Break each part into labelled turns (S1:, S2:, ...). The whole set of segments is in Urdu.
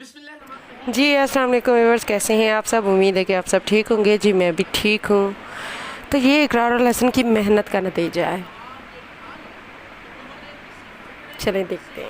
S1: جی السلام علیکم ویورز، کیسے ہیں آپ سب؟ امید ہے کہ آپ سب ٹھیک ہوں گے۔ جی میں بھی ٹھیک ہوں۔ تو یہ اقرار الحسن کی محنت کا نتیجہ ہے، چلیں دیکھتے ہیں۔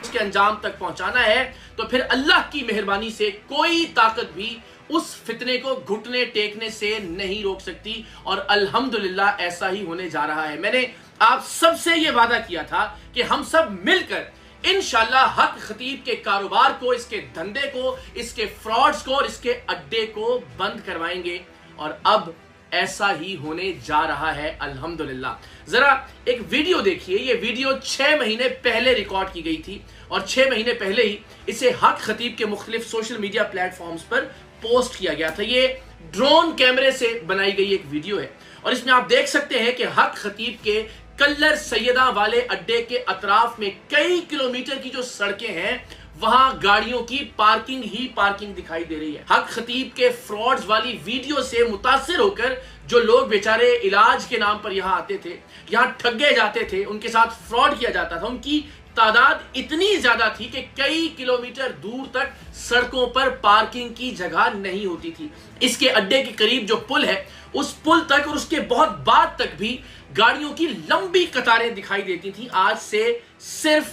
S2: اس کے انجام تک پہنچانا ہے تو پھر اللہ کی مہربانی سے کوئی طاقت بھی اس فتنے کو گھٹنے ٹیکنے سے نہیں روک سکتی، اور الحمدللہ ایسا ہی ہونے جا رہا ہے۔ میں نے آپ سب سے یہ وعدہ کیا تھا کہ ہم سب مل کر انشاءاللہ حق خطیب کے کاروبار کو، اس کے دھندے کو، اس کے فراڈز کو اور اس کے اڈے کو بند کروائیں گے، اور اب ایسا ہی ہونے جا رہا ہے الحمدللہ۔ ذرا ایک ویڈیو دیکھیے۔ یہ ویڈیو 6 مہینے پہلے ریکارڈ کی گئی تھی، اور 6 مہینے پہلے ہی اسے حق خطیب کے مختلف سوشل میڈیا پلیٹ فارمز پر پوسٹ کیا گیا تھا۔ یہ ڈرون کیمرے سے بنائی گئی ایک ویڈیو ہے، اور اس میں آپ دیکھ سکتے ہیں کہ حق خطیب کے کلر سیدہ والے اڈے کے اطراف میں کئی کلومیٹر کی جو سڑکیں ہیں، وہاں گاڑیوں کی پارکنگ ہی پارکنگ دکھائی دے رہی ہے۔ حق خطیب کے فراڈز والی ویڈیو سے متاثر ہو کر جو لوگ بیچارے علاج کے نام پر یہاں آتے تھے، یہاں ٹھگے جاتے تھے، ان کے ساتھ فراڈ کیا جاتا تھا، ان کی تعداد اتنی زیادہ تھی کہ کئی کلومیٹر دور تک سڑکوں پر پارکنگ کی جگہ نہیں ہوتی تھی۔ اس کے اڈے کے قریب جو پل ہے، اس پل تک اور اس کے بہت بعد تک بھی گاڑیوں کی لمبی قطاریں دکھائی دیتی تھیں۔ آج سے صرف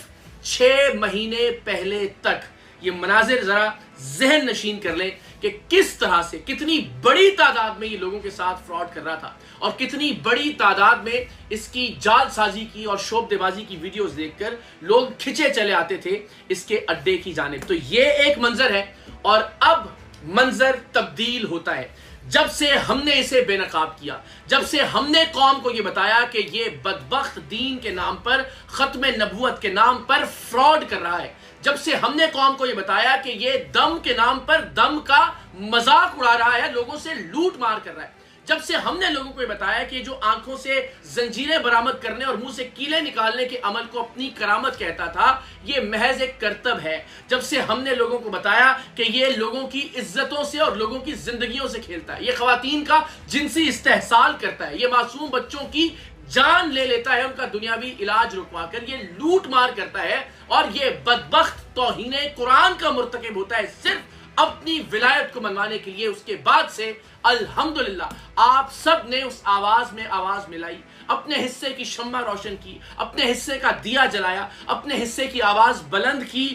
S2: 6 مہینے پہلے تک یہ مناظر ذرا ذہن نشین کر لیں کہ کس طرح سے کتنی بڑی تعداد میں یہ لوگوں کے ساتھ فراڈ کر رہا تھا، اور کتنی بڑی تعداد میں اس کی جال سازی کی اور شعبدے بازی کی ویڈیوز دیکھ کر لوگ کھچے چلے آتے تھے اس کے اڈے کی جانب۔ تو یہ ایک منظر ہے، اور اب منظر تبدیل ہوتا ہے۔ جب سے ہم نے اسے بے نقاب کیا، جب سے ہم نے قوم کو یہ بتایا کہ یہ بدبخت دین کے نام پر، ختم نبوت کے نام پر فراڈ کر رہا ہے، جب سے ہم نے قوم کو یہ بتایا کہ یہ دم کے نام پر دم کا مذاق اڑا رہا ہے، لوگوں سے لوٹ مار کر رہا ہے، جب سے ہم نے لوگوں کو یہ بتایا کہ جو آنکھوں سے زنجیریں برآمد کرنے اور منہ سے کیلیں نکالنے کے عمل کو اپنی کرامت کہتا تھا، یہ محض ایک کرتب ہے، جب سے ہم نے لوگوں کو بتایا کہ یہ لوگوں کی عزتوں سے اور لوگوں کی زندگیوں سے کھیلتا ہے، یہ خواتین کا جنسی استحصال کرتا ہے، یہ معصوم بچوں کی جان لے لیتا ہے، ان کا دنیاوی علاج رکوا کر یہ لوٹ مار کرتا ہے، اور یہ بدبخت توہین قرآن کا مرتکب ہوتا ہے صرف اپنی ولایت کو منوانے کے لیے۔ اس کے بعد سے الحمدللہ آپ سب نے اس آواز میں آواز ملائی، اپنے حصے کی شمع روشن کی، اپنے حصے کا دیا جلایا، اپنے حصے کی آواز بلند کی۔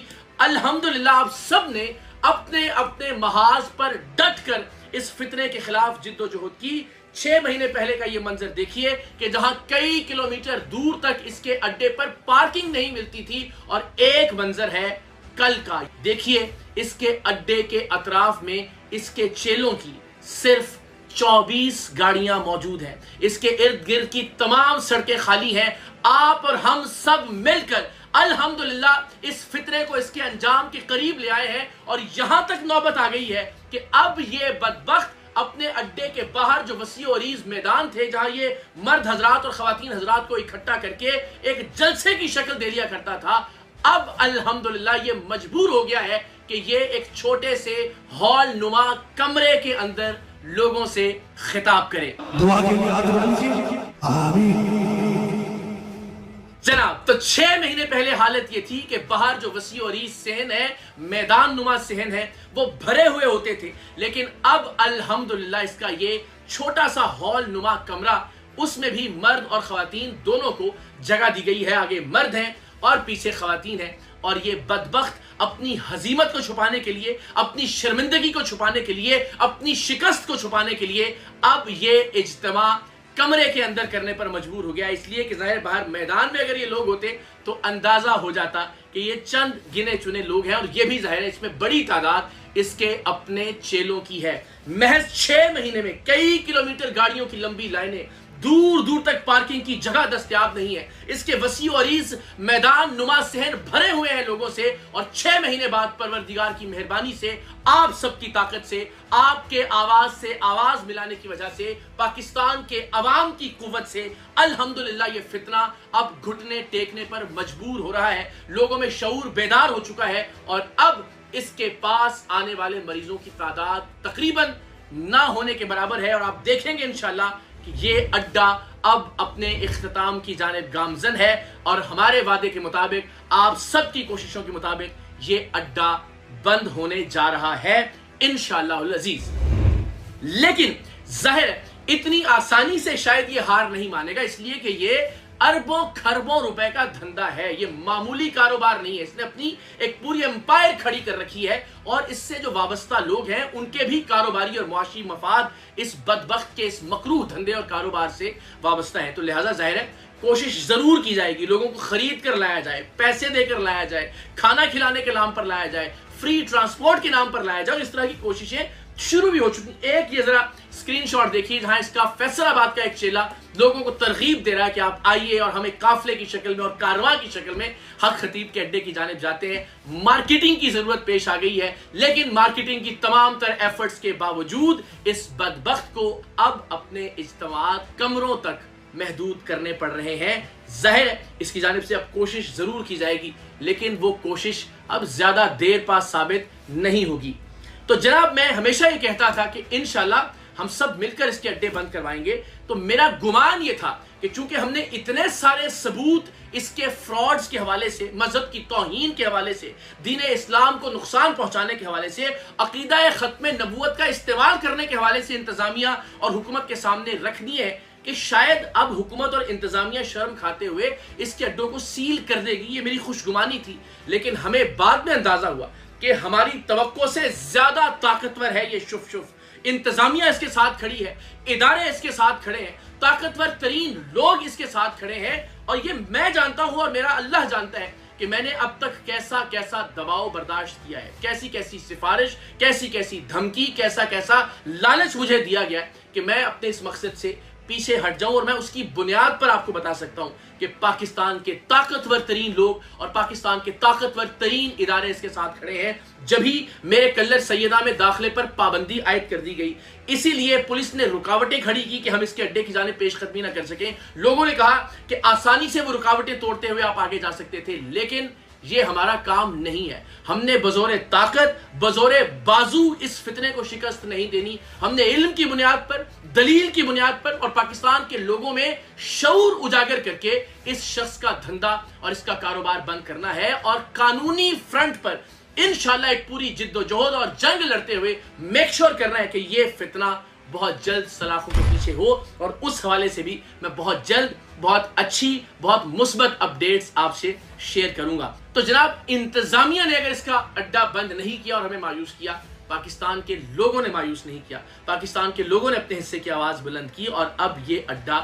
S2: الحمدللہ آپ سب نے اپنے اپنے محاذ پر ڈٹ کر اس فتنے کے خلاف جد و جہد کی۔ 6 مہینے پہلے کا یہ منظر دیکھیے کہ جہاں کئی کلومیٹر دور تک اس کے اڈے پر پارکنگ نہیں ملتی تھی، اور ایک منظر ہے کل کا۔ دیکھیے اس کے اڈے کے اطراف میں اس کے چیلوں کی صرف 24 گاڑیاں موجود ہیں، اس کے ارد گرد کی تمام سڑکیں خالی ہیں۔ آپ اور ہم سب مل کر الحمدللہ اس فتنے کو اس کے انجام کے قریب لے آئے ہیں، اور یہاں تک نوبت آ گئی ہے کہ اب یہ بدبخت اپنے اڈے کے باہر جو وسیع و عریض میدان تھے، جہاں یہ مرد حضرات اور خواتین حضرات کو اکٹھا کر کے ایک جلسے کی شکل دے لیا کرتا تھا، اب الحمدللہ یہ مجبور ہو گیا ہے کہ یہ ایک چھوٹے سے ہال نما کمرے کے اندر لوگوں سے خطاب کرے۔
S3: دعا کے لیے ہاتھ بلند، آمین۔
S2: جناب، تو 6 مہینے پہلے حالت یہ تھی کہ باہر جو وسیع و عریض صحن ہے، میدان نما صحن ہے، وہ بھرے ہوئے ہوتے تھے، لیکن اب الحمدللہ اس کا یہ چھوٹا سا ہال نما کمرہ، اس میں بھی مرد اور خواتین دونوں کو جگہ دی گئی ہے۔ آگے مرد ہیں اور پیچھے خواتین ہیں، اور یہ بدبخت اپنی ہزیمت کو چھپانے کے لیے، اپنی شرمندگی کو چھپانے کے لیے، اپنی شکست کو چھپانے کے لیے اب یہ اجتماع کمرے کے اندر کرنے پر مجبور ہو گیا، اس لیے کہ ظاہر باہر میدان میں اگر یہ لوگ ہوتے تو اندازہ ہو جاتا کہ یہ چند گنے چنے لوگ ہیں، اور یہ بھی ظاہر ہے اس میں بڑی تعداد اس کے اپنے چیلوں کی ہے۔ محض 6 مہینے میں کئی کلومیٹر گاڑیوں کی لمبی لائنیں، دور دور تک پارکنگ کی جگہ دستیاب نہیں ہے، اس کے وسیع و عریض میدان نما صحن بھرے ہوئے ہیں لوگوں سے، اور 6 مہینے بعد پروردگار کی مہربانی سے، آپ سب کی طاقت سے، آپ کے آواز سے آواز ملانے کی وجہ سے، پاکستان کے عوام کی قوت سے الحمدللہ یہ فتنہ اب گھٹنے ٹیکنے پر مجبور ہو رہا ہے۔ لوگوں میں شعور بیدار ہو چکا ہے، اور اب اس کے پاس آنے والے مریضوں کی تعداد تقریباً نہ ہونے کے برابر ہے، اور آپ دیکھیں گے انشاءاللہ کہ یہ اڈا اب اپنے اختتام کی جانب گامزن ہے، اور ہمارے وعدے کے مطابق، آپ سب کی کوششوں کے مطابق یہ اڈا بند ہونے جا رہا ہے انشاءاللہ العزیز۔ لیکن ظاہر ہے اتنی آسانی سے شاید یہ ہار نہیں مانے گا، اس لیے کہ یہ اربوں کھربوں روپے کا دھندا ہے، یہ معمولی کاروبار نہیں ہے۔ اس نے اپنی ایک پوری امپائر کھڑی کر رکھی ہے اور اس سے جو وابستہ لوگ ہیں ان کے بھی کاروباری اور معاشی مفاد اس بدبخت کے اس مکروہ دھندے اور کاروبار سے وابستہ ہیں۔ تو لہٰذا ظاہر ہے کوشش ضرور کی جائے گی، لوگوں کو خرید کر لایا جائے، پیسے دے کر لایا جائے، کھانا کھلانے کے نام پر لایا جائے، فری ٹرانسپورٹ کے نام پر لایا جائے، اور اس طرح کی کوششیں شروع بھی ہو چکی۔ ایک یہ ذرا اسکرین شاٹ دیکھیے جہاں اس کا فیصل آباد کا ایک چیلا لوگوں کو ترغیب دے رہا ہے کہ آپ آئیے اور ہمیں قافلے کی شکل میں اور کارواں کی شکل میں حق خطیب کے اڈے کی جانب جاتے ہیں۔ مارکیٹنگ کی ضرورت پیش آ گئی ہے، لیکن مارکیٹنگ کی تمام تر ایفرٹس کے باوجود اس بدبخت کو اب اپنے اجتماعات کمروں تک محدود کرنے پڑ رہے ہیں۔ ظاہر ہے اس کی جانب سے اب کوشش ضرور کی جائے گی، لیکن وہ کوشش اب زیادہ دیر پاس ثابت نہیں ہوگی۔ تو جناب میں ہمیشہ یہ کہتا تھا کہ انشاءاللہ ہم سب مل کر اس کے اڈے بند کروائیں گے۔ تو میرا گمان یہ تھا کہ چونکہ ہم نے اتنے سارے ثبوت اس کے فراڈز کے حوالے سے، مذہب کی توہین کے حوالے سے، دین اسلام کو نقصان پہنچانے کے حوالے سے، عقیدہ ختم نبوت کا استعمال کرنے کے حوالے سے انتظامیہ اور حکومت کے سامنے رکھ دیے ہے کہ شاید اب حکومت اور انتظامیہ شرم کھاتے ہوئے اس کے اڈوں کو سیل کر دے گی، یہ میری خوش گمانی تھی۔ لیکن ہمیں بعد میں اندازہ ہوا کہ ہماری توقع سے زیادہ طاقتور ہے یہ شف شف۔ انتظامیہ اس کے ساتھ کھڑی ہے، ادارے اس کے ساتھ کھڑے ہیں، طاقتور ترین لوگ اس کے ساتھ کھڑے ہیں، اور یہ میں جانتا ہوں اور میرا اللہ جانتا ہے کہ میں نے اب تک کیسا کیسا دباؤ برداشت کیا ہے، کیسی کیسی سفارش، کیسی کیسی دھمکی، کیسا کیسا لالچ مجھے دیا گیا ہے کہ میں اپنے اس مقصد سے پیچھے ہٹ جاؤں۔ اور میں اس کی بنیاد پر آپ کو بتا سکتا ہوں کہ پاکستان کے طاقتور ترین لوگ اور پاکستان کے طاقتور ترین ادارے اس کے ساتھ کھڑے ہیں۔ جب ہی میرے کلر سیدہ میں داخلے پر پابندی عائد کر دی گئی، اسی لیے پولیس نے رکاوٹیں کھڑی کی کہ ہم اس کے اڈے کی جانب پیش قدمی نہ کر سکیں۔ لوگوں نے کہا کہ آسانی سے وہ رکاوٹیں توڑتے ہوئے آپ آگے جا سکتے تھے، لیکن یہ ہمارا کام نہیں ہے۔ ہم نے بزور طاقت، بزور بازو اس فتنے کو شکست نہیں دینی۔ ہم نے علم کی بنیاد پر، دلیل کی بنیاد پر اور پاکستان کے لوگوں میں شعور اجاگر کر کے اس شخص کا دھندا اور اس کا کاروبار بند کرنا ہے، اور قانونی فرنٹ پر انشاءاللہ ایک پوری جد و جہد اور جنگ لڑتے ہوئے میک شور کرنا ہے کہ یہ فتنہ بہت جلد سلاخوں کے پیچھے ہو۔ اور اس حوالے سے بھی میں بہت جلد بہت اچھی، بہت مثبت اپڈیٹس آپ سے شیئر کروں گا۔ تو جناب انتظامیہ نے اگر اس کا اڈا بند نہیں کیا اور ہمیں مایوس کیا، پاکستان کے لوگوں نے مایوس نہیں کیا، پاکستان کے لوگوں نے اپنے حصے کی آواز بلند کی، اور اب یہ اڈا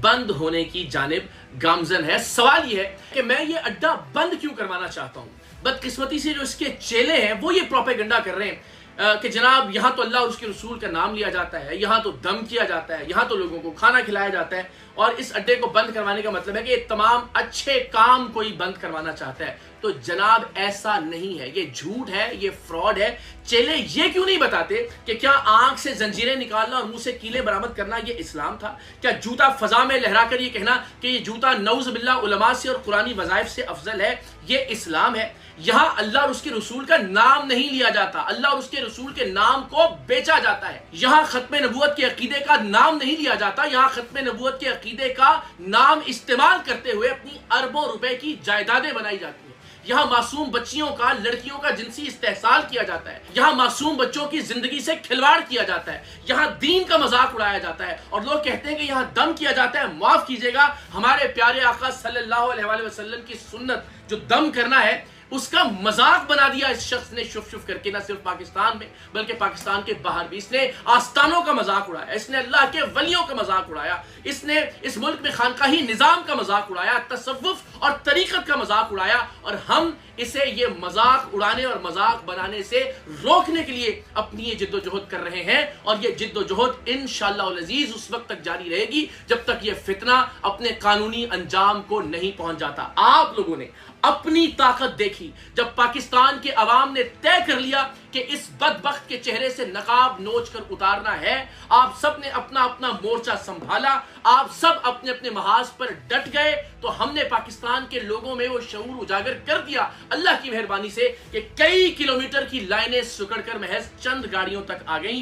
S2: بند ہونے کی جانب گامزن ہے۔ سوال یہ ہے کہ میں یہ اڈا بند کیوں کروانا چاہتا ہوں؟ بدقسمتی سے جو اس کے چیلے ہیں وہ یہ پروپیگنڈا کر رہے ہیں کہ جناب یہاں تو اللہ اور اس کے رسول کا نام لیا جاتا ہے، یہاں تو دم کیا جاتا ہے، یہاں تو لوگوں کو کھانا کھلایا جاتا ہے، اور اس اڈے کو بند کروانے کا مطلب ہے کہ یہ تمام اچھے کام کوئی بند کروانا چاہتا ہے۔ تو جناب ایسا نہیں ہے، یہ جھوٹ ہے، یہ فراڈ ہے۔ چیلے یہ کیوں نہیں بتاتے کہ کیا آنکھ سے زنجیریں نکالنا اور منہ سے کیلیں برآمد کرنا یہ اسلام تھا؟ کیا جوتا فضا میں لہرا کر یہ کہنا کہ یہ جوتا نعوذ باللہ علماء سے اور قرآنی وظائف سے افضل ہے یہ اسلام ہے؟ یہاں اللہ اور اس کے رسول کا نام نہیں لیا جاتا، اللہ اور اس کے رسول کے نام کو بیچا جاتا ہے۔ یہاں ختم نبوت کے عقیدے کا نام نہیں لیا جاتا، یہاں ختم نبوت کے عقیدے کا نام استعمال کرتے ہوئے اپنی اربوں روپے کی جائیدادیں بنائی جاتی ہیں۔ یہاں معصوم بچیوں کا، لڑکیوں کا جنسی استحصال کیا جاتا ہے، یہاں معصوم بچوں کی زندگی سے کھلواڑ کیا جاتا ہے، یہاں دین کا مذاق اڑایا جاتا ہے، اور لوگ کہتے ہیں کہ یہاں دم کیا جاتا ہے۔ معاف کیجئے گا، ہمارے پیارے آقا صلی اللہ علیہ وآلہ وسلم کی سنت جو دم کرنا ہے اس کا مذاق بنا دیا اس شخص نے شف شف کر کے، نہ صرف پاکستان میں بلکہ پاکستان کے باہر بھی۔ اس نے آستانوں کا مذاق اڑایا، اس نے اللہ کے ولیوں کا مذاق اڑایا، اس نے اس ملک میں خانقاہی نظام کا مذاق اڑایا، تصوف اور طریقت کا مذاق اڑایا، اور ہم اسے یہ مذاق اڑانے اور مذاق بنانے سے روکنے کے لیے اپنی یہ جد و جہد کر رہے ہیں، اور یہ جد و جہد انشاءاللہ العزیز اس وقت تک جاری رہے گی جب تک یہ فتنہ اپنے قانونی انجام کو نہیں پہنچ جاتا۔ آپ لوگوں نے اپنی طاقت دیکھی جب پاکستان کے عوام نے طے کر لیا کہ اس بدبخت کے چہرے سے نقاب نوچ کر اتارنا ہے۔ آپ سب نے اپنا اپنا مورچہ سنبھالا، آپ سب اپنے اپنے محاذ پر ڈٹ گئے، تو ہم نے پاکستان کے لوگوں میں وہ شعور اجاگر کر دیا اللہ کی مہربانی سے کہ کئی کلومیٹر کی لائنیں سکڑ کر محض چند گاڑیوں تک آ گئیں۔